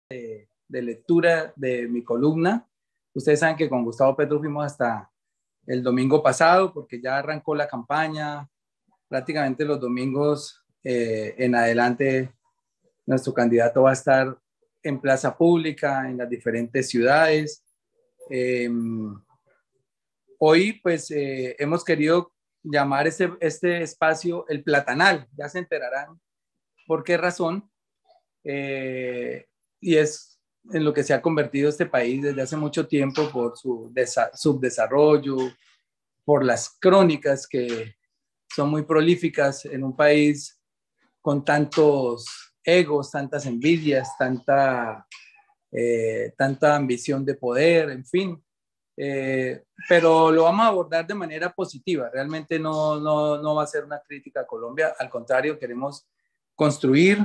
de lectura de mi columna. Ustedes saben que con Gustavo Petro fuimos hasta el domingo pasado porque ya arrancó la campaña. Prácticamente los domingos en adelante nuestro candidato va a estar en plaza pública, en las diferentes ciudades. Hoy pues hemos querido llamar este espacio el Platanal. Ya se enterarán por qué razón. Y es en lo que se ha convertido este país desde hace mucho tiempo por su subdesarrollo, por las crónicas que son muy prolíficas en un país con tantos egos, tantas envidias, tanta ambición de poder, en fin. Pero lo vamos a abordar de manera positiva. Realmente no va a ser una crítica a Colombia. Al contrario, queremos construir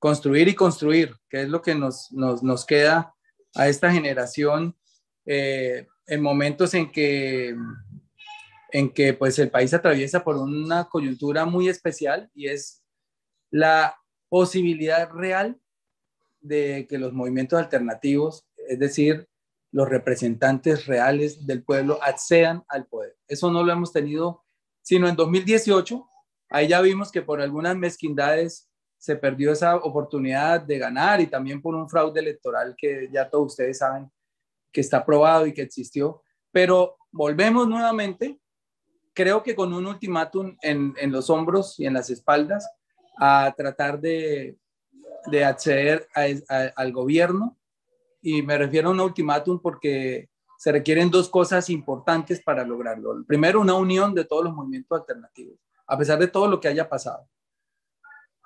y construir, que es lo que nos queda a esta generación en momentos en que pues el país atraviesa por una coyuntura muy especial y es la posibilidad real de que los movimientos alternativos, es decir, los representantes reales del pueblo, accedan al poder. Eso no lo hemos tenido sino en 2018. Ahí ya vimos que por algunas mezquindades se perdió esa oportunidad de ganar y también por un fraude electoral que ya todos ustedes saben que está probado y que existió. Pero volvemos nuevamente, creo que con un ultimátum en los hombros y en las espaldas, a tratar de acceder al gobierno. Y me refiero a un ultimátum porque se requieren dos cosas importantes para lograrlo. Primero, una unión de todos los movimientos alternativos, a pesar de todo lo que haya pasado,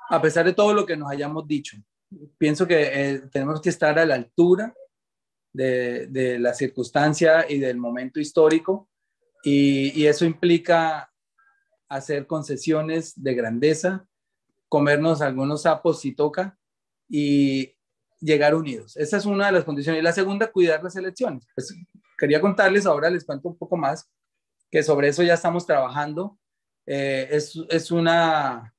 a pesar de todo lo que nos hayamos dicho. Pienso que tenemos que estar a la altura de la circunstancia y del momento histórico, y eso implica hacer concesiones de grandeza, comernos algunos sapos si toca y llegar unidos. Esa es una de las condiciones. Y la segunda, cuidar las elecciones. Pues quería contarles, ahora les cuento un poco más, que sobre eso ya estamos trabajando. Es una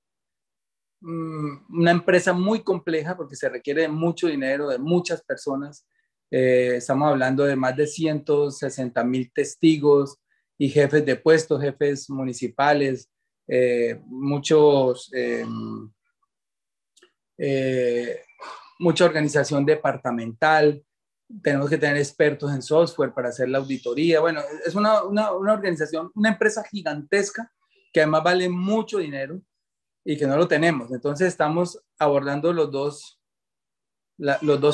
empresa muy compleja porque se requiere de mucho dinero, de muchas personas. Estamos hablando de más de 160,000 testigos y jefes de puestos, jefes municipales, mucha organización departamental. Tenemos que tener expertos en software para hacer la auditoría. Bueno, es una organización, una empresa gigantesca que además vale mucho dinero y que no lo tenemos. Entonces estamos abordando los dos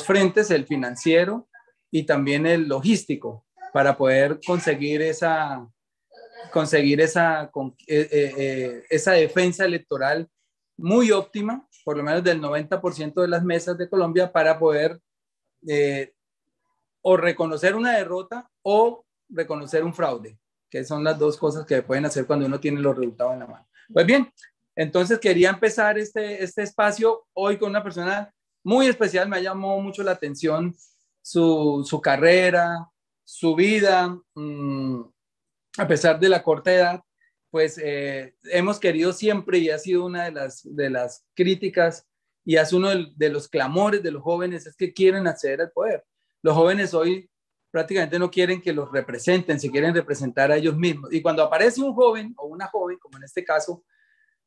frentes, el financiero y también el logístico, para poder conseguir esa defensa electoral muy óptima, por lo menos del 90% de las mesas de Colombia, para poder o reconocer una derrota o reconocer un fraude, que son las dos cosas que pueden hacer cuando uno tiene los resultados en la mano. Pues bien, entonces quería empezar este espacio hoy con una persona muy especial. Me llamó mucho la atención su carrera, su vida, a pesar de la corta edad. Pues hemos querido siempre, y ha sido una de las críticas y es uno de los clamores de los jóvenes, es que quieren acceder al poder. Los jóvenes hoy prácticamente no quieren que los representen, se quieren representar a ellos mismos. Y cuando aparece un joven o una joven, como en este caso,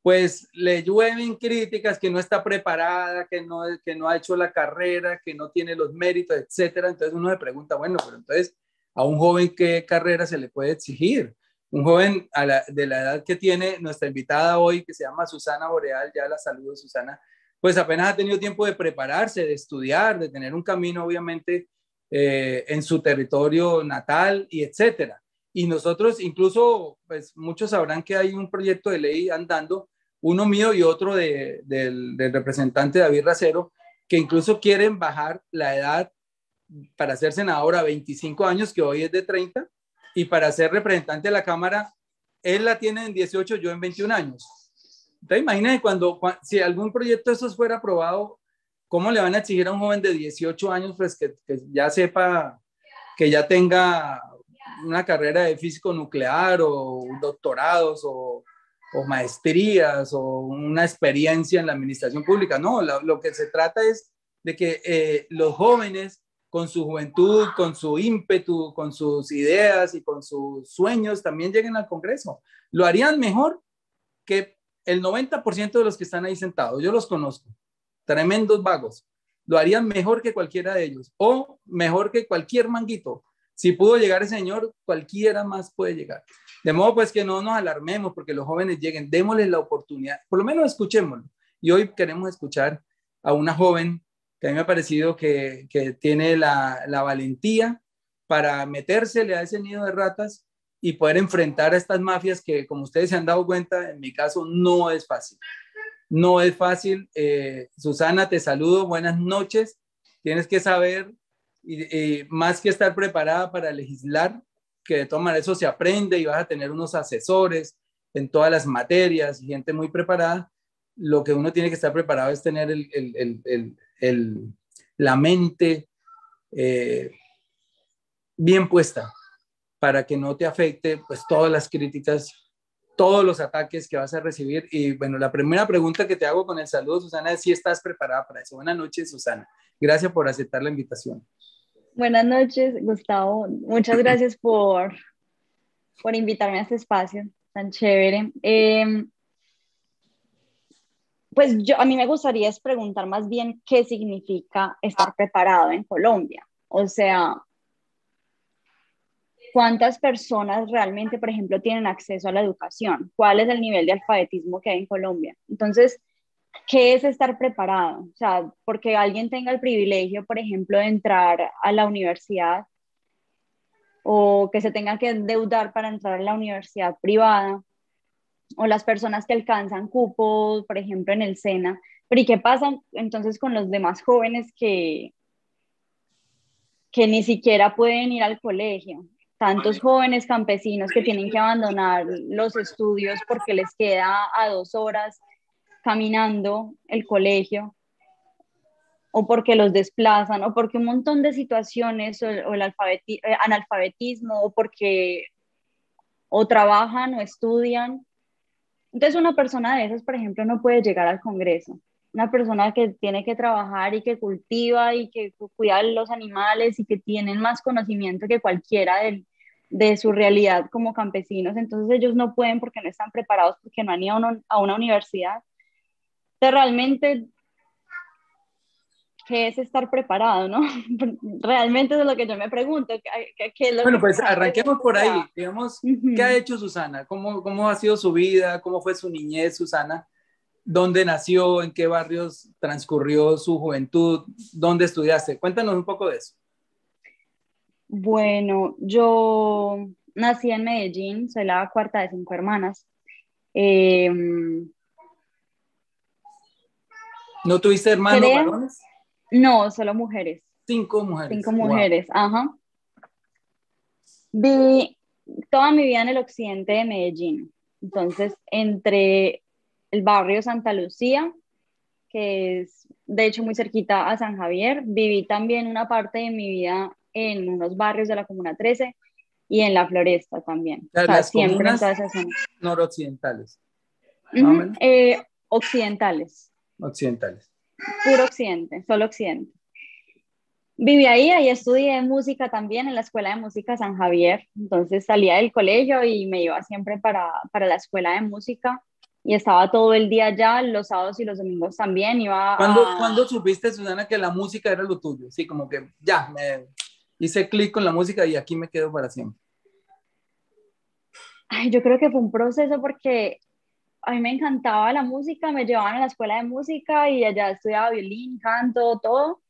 pues le llueven críticas, que no está preparada, que no ha hecho la carrera, que no tiene los méritos, etcétera. Entonces uno se pregunta, bueno, pero entonces a un joven, ¿qué carrera se le puede exigir? Un joven de la edad que tiene nuestra invitada hoy, que se llama Susana Boreal, ya la saludo, Susana, pues apenas ha tenido tiempo de prepararse, de estudiar, de tener un camino, obviamente, en su territorio natal y etcétera. Y nosotros, incluso, pues muchos sabrán que hay un proyecto de ley andando, uno mío y otro del representante David Racero, que incluso quieren bajar la edad para ser senador a 25 años, que hoy es de 30, y para ser representante de la Cámara, él la tiene en 18, yo en 21 años. Entonces, imagínense si algún proyecto de esos fuera aprobado, ¿cómo le van a exigir a un joven de 18 años pues que ya sepa, que ya tenga una carrera de físico nuclear o doctorados o maestrías o una experiencia en la administración pública? No, lo que se trata es de que los jóvenes con su juventud, con su ímpetu, con sus ideas y con sus sueños también lleguen al Congreso. Lo harían mejor que el 90% de los que están ahí sentados. Yo los conozco, tremendos vagos. Lo harían mejor que cualquiera de ellos o mejor que cualquier manguito. Si pudo llegar ese señor, cualquiera más puede llegar. De modo pues que no nos alarmemos porque los jóvenes lleguen, démosles la oportunidad, por lo menos escuchémoslo. Y hoy queremos escuchar a una joven que a mí me ha parecido que tiene la valentía para metérsele a ese nido de ratas y poder enfrentar a estas mafias que, como ustedes se han dado cuenta, en mi caso no es fácil. No es fácil. Susana, te saludo, buenas noches. Tienes que saber, más que estar preparada para legislar, que de todas maneras eso se aprende y vas a tener unos asesores en todas las materias y gente muy preparada. Lo que uno tiene que estar preparado es tener la mente bien puesta para que no te afecte pues todas las críticas, todos los ataques que vas a recibir. Y bueno, la primera pregunta que te hago con el saludo, Susana, es si estás preparada para eso. Buenas noches, Susana. Gracias por aceptar la invitación. Buenas noches, Gustavo. Muchas gracias por invitarme a este espacio tan chévere. Pues a mí me gustaría es preguntar más bien qué significa estar preparado en Colombia. O sea, ¿cuántas personas realmente, por ejemplo, tienen acceso a la educación? ¿Cuál es el nivel de alfabetismo que hay en Colombia? Entonces, ¿qué es estar preparado? O sea, porque alguien tenga el privilegio, por ejemplo, de entrar a la universidad o que se tenga que endeudar para entrar a la universidad privada, o las personas que alcanzan cupos, por ejemplo, en el SENA. Pero ¿y qué pasa entonces con los demás jóvenes que ni siquiera pueden ir al colegio? Tantos jóvenes campesinos que tienen que abandonar los estudios porque les queda a 2 horas caminando el colegio, o porque los desplazan, o porque un montón de situaciones, o el analfabetismo, o porque o trabajan o estudian. Entonces una persona de esas, por ejemplo, no puede llegar al Congreso. Una persona que tiene que trabajar y que cultiva y que cuida de los animales y que tienen más conocimiento que cualquiera de su realidad como campesinos, entonces ellos no pueden porque no están preparados, porque no han ido a una universidad. Entonces realmente, ¿qué es estar preparado, no? Realmente eso es lo que yo me pregunto, ¿qué es lo Bueno, que pues realmente arranquemos o por ahí. sea, Digamos, ¿qué ha uh-huh. hecho Susana? ¿Cómo ha sido su vida? ¿Cómo fue su niñez, Susana? ¿Dónde nació? ¿En qué barrios transcurrió su juventud? ¿Dónde estudiaste? Cuéntanos un poco de eso. Bueno, yo nací en Medellín, soy la cuarta de 5 hermanas. Eh, ¿No tuviste hermanos creo, varones? no, solo mujeres, 5 5 mujeres. Wow. mujeres, ajá. Viví toda mi vida en el occidente de Medellín, entonces entre el barrio Santa Lucía, que es de hecho muy cerquita a San Javier, viví también una parte de mi vida en unos barrios de la Comuna 13 y en la Floresta también, o sea, Las siempre en comunas toda esa zona. noroccidentales, más o Ujú, menos. occidentales, Occidentales. puro occidente, solo occidente. Viví ahí estudié música también en la Escuela de Música San Javier, entonces salía del colegio y me iba siempre para la escuela de música y estaba todo el día allá, los sábados y los domingos también, iba a... ¿Cuándo supiste, Susana, que la música era lo tuyo? Sí, como que ya, me hice clic con la música y aquí me quedo para siempre. Ay, yo creo que fue un proceso porque a mí me encantaba la música, me llevaban a la escuela de música y allá estudiaba violín, canto, todo.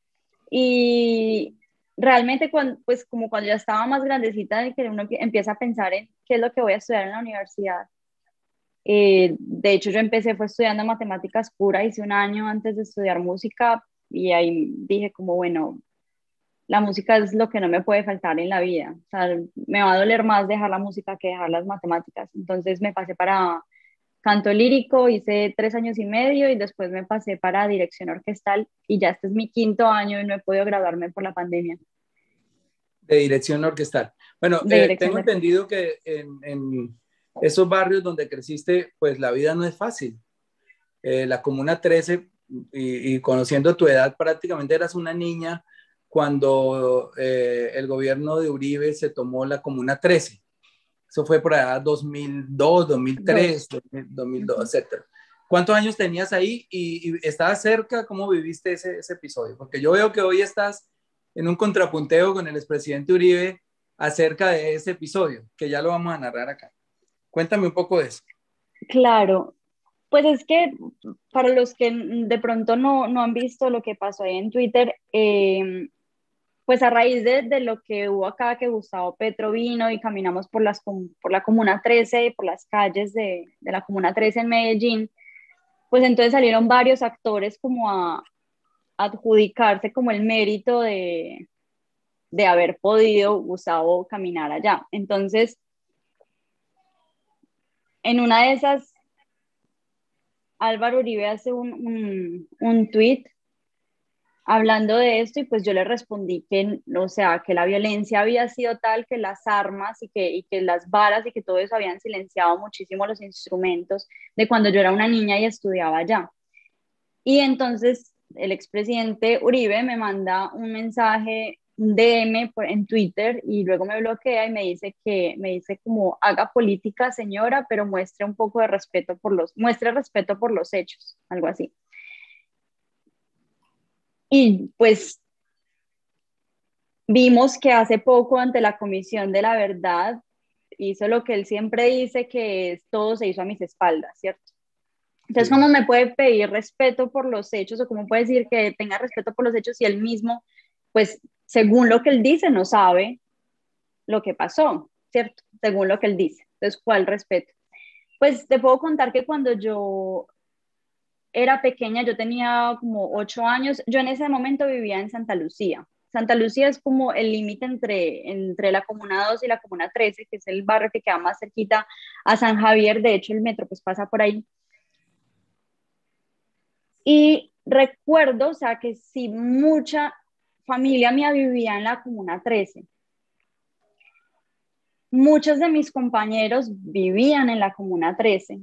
Y realmente, pues como cuando ya estaba más grandecita, de que uno empieza a pensar en qué es lo que voy a estudiar en la universidad. De hecho, yo empecé fue estudiando matemáticas puras, hice un año antes de estudiar música y ahí dije como, bueno, la música es lo que no me puede faltar en la vida. O sea, me va a doler más dejar la música que dejar las matemáticas. Entonces me pasé para canto lírico, hice 3 años y medio y después me pasé para dirección orquestal y ya este es mi 5.º año y no he podido graduarme por la pandemia De dirección orquestal. Bueno, de dirección tengo orquestal. entendido que en esos barrios donde creciste, pues la vida no es fácil. La Comuna 13, y conociendo tu edad, prácticamente eras una niña cuando el gobierno de Uribe se tomó la Comuna 13. Eso fue por allá 2002, 2003, 2002, etc. ¿Cuántos años tenías ahí y estabas cerca? ¿Cómo viviste ese episodio? Porque yo veo que hoy estás en un contrapunteo con el expresidente Uribe acerca de ese episodio, que ya lo vamos a narrar acá. Cuéntame un poco de eso. Claro, pues es que para los que de pronto no han visto lo que pasó ahí en Twitter, pues a raíz de lo que hubo acá, que Gustavo Petro vino y caminamos por la Comuna 13, por las calles de la Comuna 13 en Medellín, pues entonces salieron varios actores como a adjudicarse como el mérito de haber podido Gustavo caminar allá. Entonces, en una de esas, Álvaro Uribe hace un tweet hablando de esto y pues yo le respondí que, o sea, que la violencia había sido tal que las armas y que las balas y que todo eso habían silenciado muchísimo los instrumentos de cuando yo era una niña y estudiaba allá. Y entonces el expresidente Uribe me manda un mensaje, un DM en Twitter y luego me bloquea y me dice como haga política señora, pero muestre un poco de respeto muestre respeto por los hechos, algo así. Y pues vimos que hace poco ante la Comisión de la Verdad hizo lo que él siempre dice, que es todo se hizo a mis espaldas, ¿cierto? Entonces, Sí. ¿cómo me puede pedir respeto por los hechos o cómo puede decir que tenga respeto por los hechos si él mismo, pues, según lo que él dice, no sabe lo que pasó, ¿cierto? Según lo que él dice. Entonces, ¿cuál respeto? Pues te puedo contar que cuando yo era pequeña, yo tenía como 8 años, yo en ese momento vivía en Santa Lucía. Santa Lucía es como el límite entre la Comuna 2 y la Comuna 13, que es el barrio que queda más cerquita a San Javier. De hecho, el metro pues pasa por ahí. Y recuerdo, o sea, que si mucha familia mía vivía en la Comuna 13, muchos de mis compañeros vivían en la Comuna 13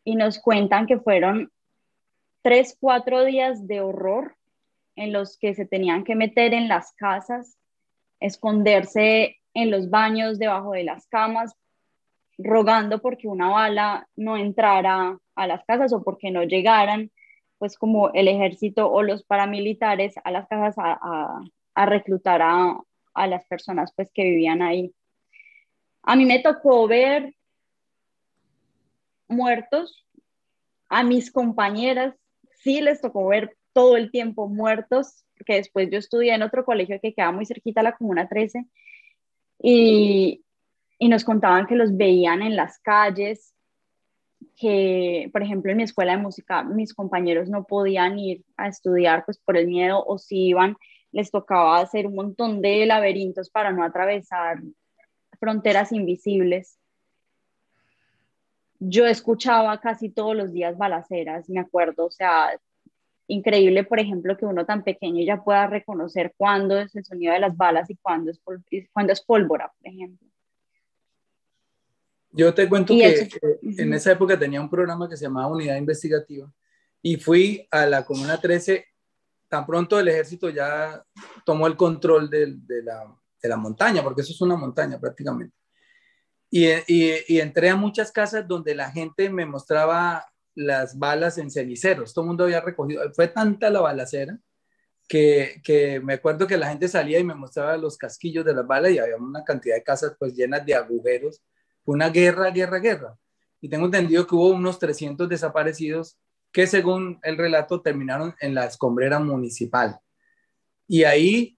y nos cuentan que fueron 3, 4 días de horror en los que se tenían que meter en las casas, esconderse en los baños, debajo de las camas, rogando porque una bala no entrara a las casas o porque no llegaran, pues como el ejército o los paramilitares a las casas a reclutar a las personas pues que vivían ahí. A mí me tocó ver muertos, a mis compañeras sí les tocó ver todo el tiempo muertos, porque después yo estudié en otro colegio que quedaba muy cerquita a la Comuna 13 y, y nos contaban que los veían en las calles, que por ejemplo en mi escuela de música mis compañeros no podían ir a estudiar pues por el miedo o si iban les tocaba hacer un montón de laberintos para no atravesar fronteras invisibles. Yo escuchaba casi todos los días balaceras, me acuerdo, o sea, increíble, por ejemplo, que uno tan pequeño ya pueda reconocer cuándo es el sonido de las balas y cuándo es pólvora, por ejemplo. Yo te cuento Y eso, que en esa época tenía un programa que se llamaba Unidad Investigativa y fui a la Comuna 13 tan pronto el ejército ya tomó el control de la montaña, porque eso es una montaña prácticamente. Y entré a muchas casas donde la gente me mostraba las balas en ceniceros. Todo el mundo había recogido. Fue tanta la balacera que me acuerdo que la gente salía y me mostraba los casquillos de las balas y había una cantidad de casas pues llenas de agujeros. Fue una guerra, guerra, guerra. Y tengo entendido que hubo unos 300 desaparecidos que según el relato terminaron en la escombrera municipal. Y ahí,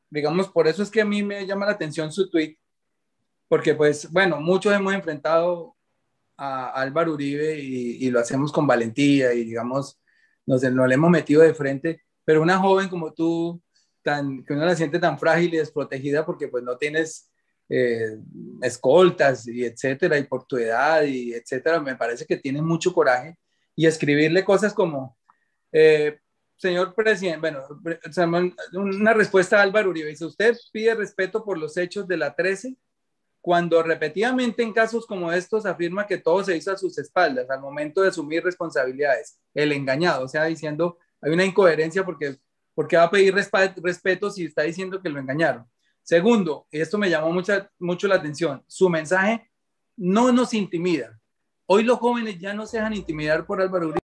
digamos, por eso es que a mí me llama la atención su tweet, porque pues, bueno, muchos hemos enfrentado a Álvaro Uribe y lo hacemos con valentía y digamos, nos le hemos metido de frente, pero una joven como tú, que uno la siente tan frágil y desprotegida porque pues no tienes escoltas y etcétera, y por tu edad y etcétera, me parece que tienes mucho coraje y escribirle cosas como, señor presidente, bueno, una respuesta a Álvaro Uribe, dice, ¿usted pide respeto por los hechos de la 13? cuando repetidamente en casos como estos afirma que todo se hizo a sus espaldas al momento de asumir responsabilidades, el engañado, o sea, diciendo, hay una incoherencia porque va a pedir respeto si está diciendo que lo engañaron. Segundo, y esto me llamó mucho la atención, su mensaje no nos intimida. Hoy los jóvenes ya no se dejan intimidar por Álvaro Uribe.